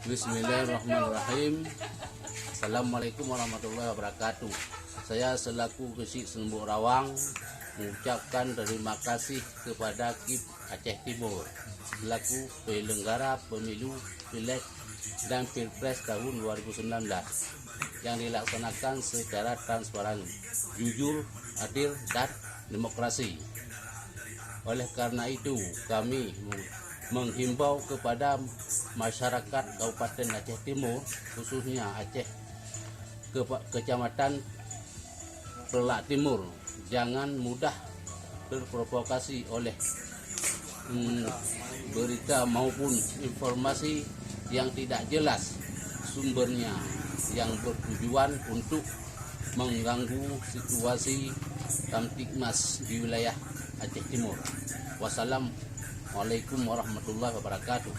Bismillahirrahmanirrahim. Assalamualaikum warahmatullahi wabarakatuh. Saya selaku Gesik Selembuk Rawang mengucapkan terima kasih kepada KIP Aceh Timur selaku penyelenggara pemilu Pileg dan Pilpres tahun 2019 yang dilaksanakan secara transparan, jujur, adil, dan demokrasi. Oleh karena itu, kami menghimbau kepada masyarakat Kabupaten Aceh Timur, khususnya Aceh Kecamatan Pelak Timur, jangan mudah terprovokasi oleh berita maupun informasi yang tidak jelas sumbernya, yang bertujuan untuk mengganggu situasi Kamtibmas di wilayah Aceh Timur. Wassalamualaikum warahmatullahi wabarakatuh.